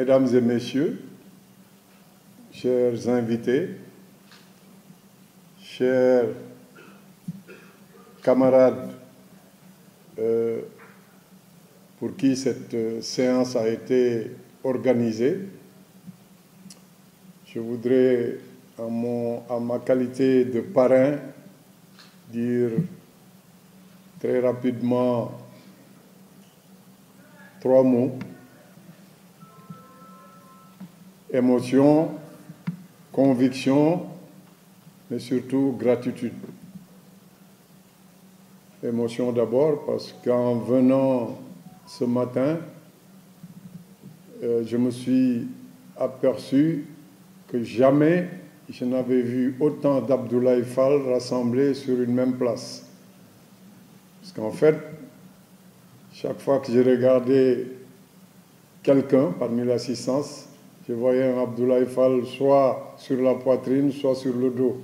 Mesdames et messieurs, chers invités, chers camarades pour qui cette séance a été organisée, je voudrais, à ma qualité de parrain, dire très rapidement 3 mots. Émotion, conviction, mais surtout gratitude. Émotion d'abord parce qu'en venant ce matin, je me suis aperçu que jamais je n'avais vu autant d'Abdoulaye Fall rassemblés sur une même place. Parce qu'en fait, chaque fois que j'ai regardé quelqu'un parmi l'assistance, je voyais un Abdoulaye Fall soit sur la poitrine, soit sur le dos.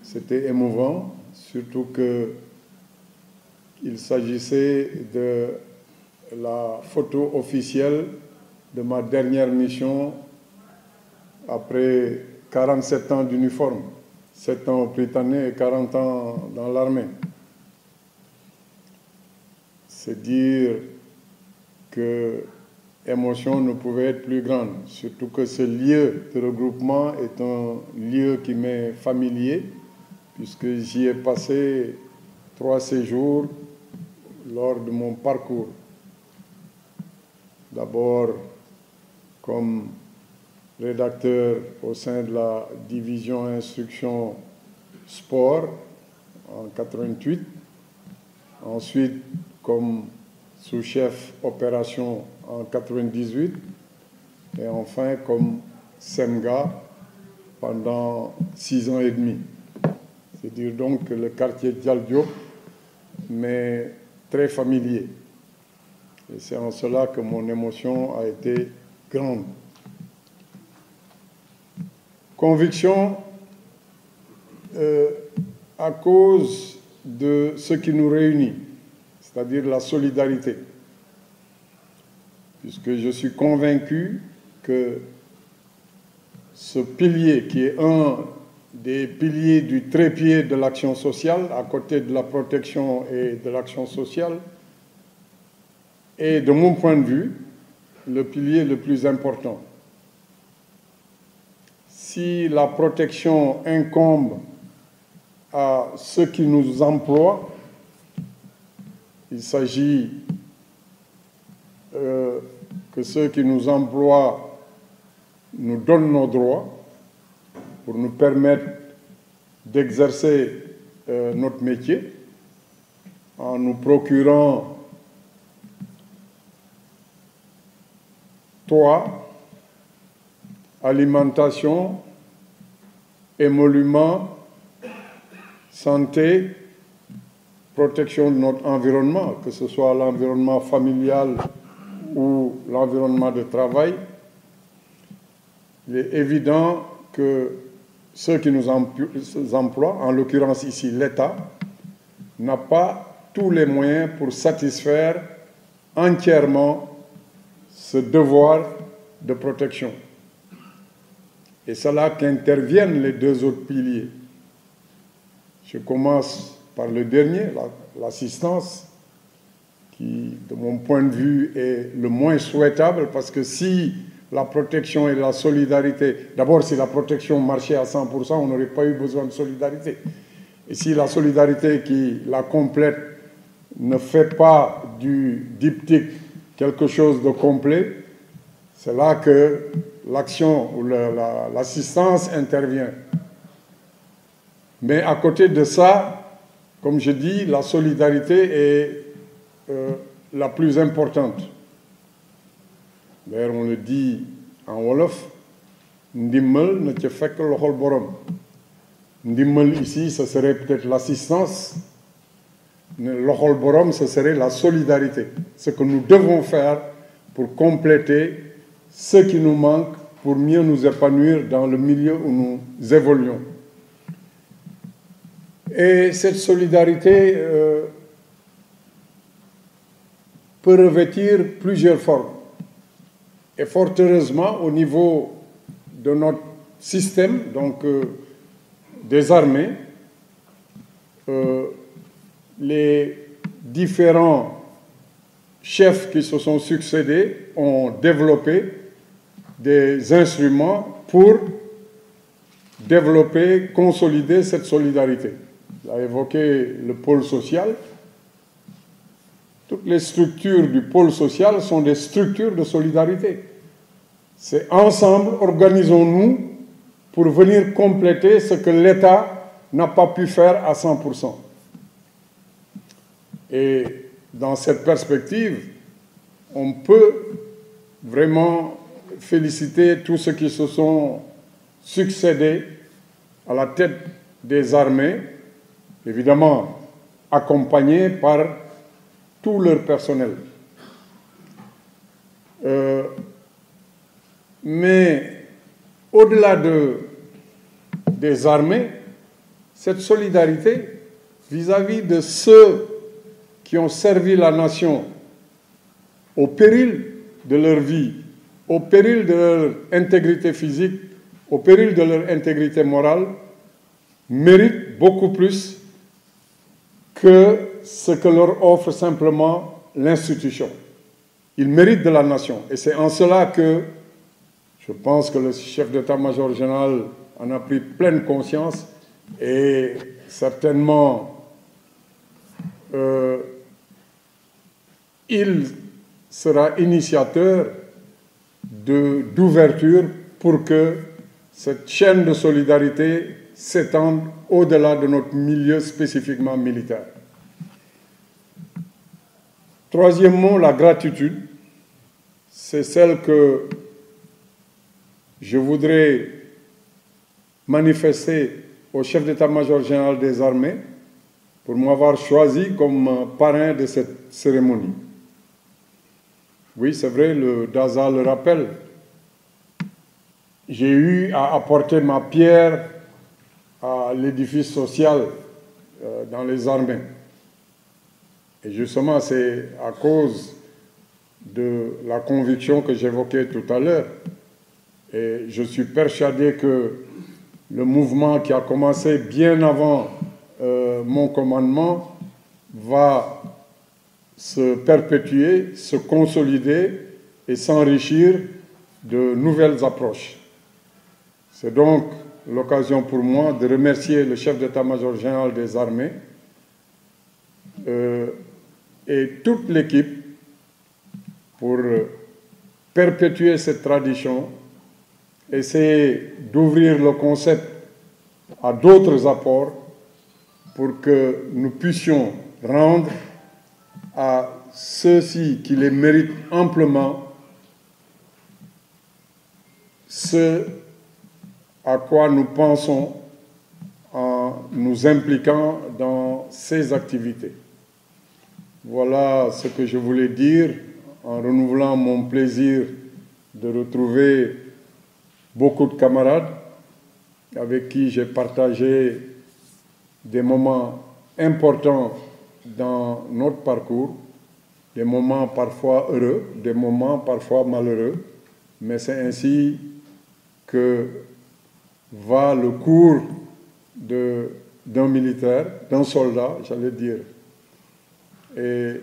C'était émouvant, surtout qu'il s'agissait de la photo officielle de ma dernière mission après 47 ans d'uniforme, 7 ans au Prytanée et 40 ans dans l'armée. C'est dire que l'émotion ne pouvait être plus grande, surtout que ce lieu de regroupement est un lieu qui m'est familier, puisque j'y ai passé 3 séjours lors de mon parcours. D'abord comme rédacteur au sein de la division instruction sport en 88, ensuite comme sous-chef opération en 98 et enfin comme SEMGA pendant 6 ans et demi. C'est dire donc que le quartier Dial Diop m'est très familier. Et c'est en cela que mon émotion a été grande. Conviction à cause de ce qui nous réunit, c'est-à-dire la solidarité. Puisque je suis convaincu que ce pilier, qui est un des piliers du trépied de l'action sociale, à côté de la protection et de l'action sociale, est, de mon point de vue, le pilier le plus important. Si la protection incombe à ceux qui nous emploient, il s'agit que ceux qui nous emploient nous donnent nos droits pour nous permettre d'exercer notre métier en nous procurant toit, alimentation, émolument, santé, protection de notre environnement, que ce soit l'environnement familial ou l'environnement de travail. Il est évident que ceux qui nous emploient, en l'occurrence ici l'État, n'a pas tous les moyens pour satisfaire entièrement ce devoir de protection. Et c'est là qu'interviennent les 2 autres piliers. Je commence par le dernier, l'assistance, qui, de mon point de vue, est le moins souhaitable, parce que si la protection et la solidarité, d'abord si la protection marchait à 100%, on n'aurait pas eu besoin de solidarité. Et si la solidarité qui la complète ne fait pas du diptyque quelque chose de complet, c'est là que l'action ou l'assistance intervient. Mais à côté de ça, comme je dis, la solidarité est la plus importante. D'ailleurs, on le dit en wolof, ndimbal ne ca fekk loxol borom. Ndimbal ici, ce serait peut-être l'assistance. Loxol borom, ce serait la solidarité. Ce que nous devons faire pour compléter ce qui nous manque pour mieux nous épanouir dans le milieu où nous évoluons. Et cette solidarité peut revêtir plusieurs formes. Et fort heureusement, au niveau de notre système, donc des armées, les différents chefs qui se sont succédés ont développé des instruments pour développer, consolider cette solidarité. Vous avez évoqué le pôle social. Toutes les structures du pôle social sont des structures de solidarité. C'est ensemble, organisons-nous pour venir compléter ce que l'État n'a pas pu faire à 100%. Et dans cette perspective, on peut vraiment féliciter tous ceux qui se sont succédés à la tête des armées, évidemment accompagnés par tout leur personnel. Mais au-delà des armées, cette solidarité vis-à-vis de ceux qui ont servi la nation au péril de leur vie, au péril de leur intégrité physique, au péril de leur intégrité morale, mérite beaucoup plus que ce que leur offre simplement l'institution. Ils méritent de la nation. Et c'est en cela que je pense que le chef d'état-major général en a pris pleine conscience et certainement il sera initiateur d'ouverture pour que cette chaîne de solidarité s'étende au-delà de notre milieu spécifiquement militaire. Troisièmement, la gratitude, c'est celle que je voudrais manifester au chef d'état-major général des armées pour m'avoir choisi comme parrain de cette cérémonie. Oui, c'est vrai, le DASA le rappelle. J'ai eu à apporter ma pierre à l'édifice social dans les armées. Et justement, c'est à cause de la conviction que j'évoquais tout à l'heure. Et je suis persuadé que le mouvement qui a commencé bien avant mon commandement va se perpétuer, se consolider et s'enrichir de nouvelles approches. C'est donc l'occasion pour moi de remercier le chef d'état-major général des armées et toute l'équipe pour perpétuer cette tradition, essayer d'ouvrir le concept à d'autres apports pour que nous puissions rendre à ceux-ci qui les méritent amplement ce à quoi nous pensons en nous impliquant dans ces activités. Voilà ce que je voulais dire en renouvelant mon plaisir de retrouver beaucoup de camarades avec qui j'ai partagé des moments importants dans notre parcours, des moments parfois heureux, des moments parfois malheureux, mais c'est ainsi que va le cours d'un militaire, d'un soldat, j'allais dire. Et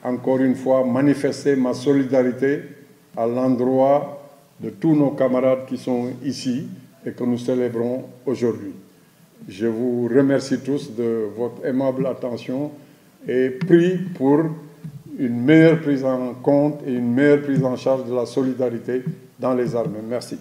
encore une fois, manifester ma solidarité à l'endroit de tous nos camarades qui sont ici et que nous célébrons aujourd'hui. Je vous remercie tous de votre aimable attention et prie pour une meilleure prise en compte et une meilleure prise en charge de la solidarité dans les armées. Merci.